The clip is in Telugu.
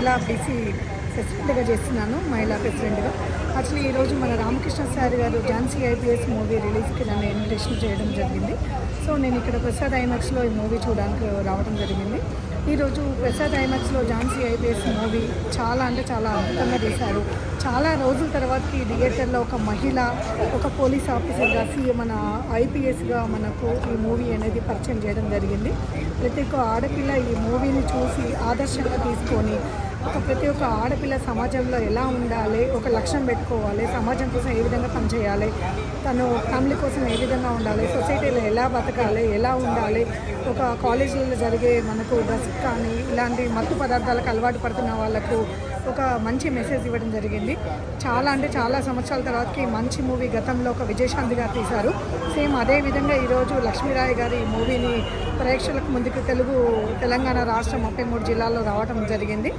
మహిళా బీసీ ప్రెసిడెంట్గా చేస్తున్నాను, మహిళా ప్రెసిడెంట్గా. యాక్చువల్లీ ఈరోజు మన రామకృష్ణ సార్ గారు ఝాన్సీ ఐపీఎస్ మూవీ రిలీజ్కి నన్ను ఇన్విటేషన్ చేయడం జరిగింది. సో నేను ఇక్కడ ప్రసాద్ ఐమాక్స్లో ఈ మూవీ చూడడానికి రావడం జరిగింది. ఈరోజు ప్రసాద్ ఐమాక్స్లో ఝాన్సీ ఐపీఎస్ మూవీ చాలా అంటే చాలా అద్భుతంగా తీశారు. చాలా రోజుల తర్వాతకి థియేటర్లో ఒక మహిళ, ఒక పోలీస్ ఆఫీసర్గా, మన ఐపీఎస్గా మనకు ఈ మూవీ అనేది పరిచయం చేయడం జరిగింది. ప్రతి ఒక్క ఆడపిల్ల ఈ మూవీని చూసి ఆదర్శంగా తీసుకొని ప్రతి ఒక్క ఆడపిల్ల సమాజంలో ఎలా ఉండాలి, ఒక లక్ష్యం పెట్టుకోవాలి, సమాజం కోసం ఏ విధంగా పనిచేయాలి, తను ఫ్యామిలీ కోసం ఏ విధంగా ఉండాలి, సొసైటీలో ఎలా బతకాలి, ఎలా ఉండాలి, ఒక కాలేజీలలో జరిగే మనకు డ్రగ్స్ కానీ ఇలాంటి మత్తు పదార్థాలకు అలవాటు పడుతున్న వాళ్ళకు ఒక మంచి మెసేజ్ ఇవ్వడం జరిగింది. చాలా అంటే చాలా సంవత్సరాల తర్వాతకి మంచి మూవీ గతంలో ఒక విజయశాంతి గారు తీశారు. సేమ్ అదేవిధంగా ఈరోజు లక్ష్మీరాయ్ గారి ఈ మూవీని ప్రేక్షకులకు ముందుకు తెలంగాణ రాష్ట్రం 33 జిల్లాల్లో రావడం జరిగింది.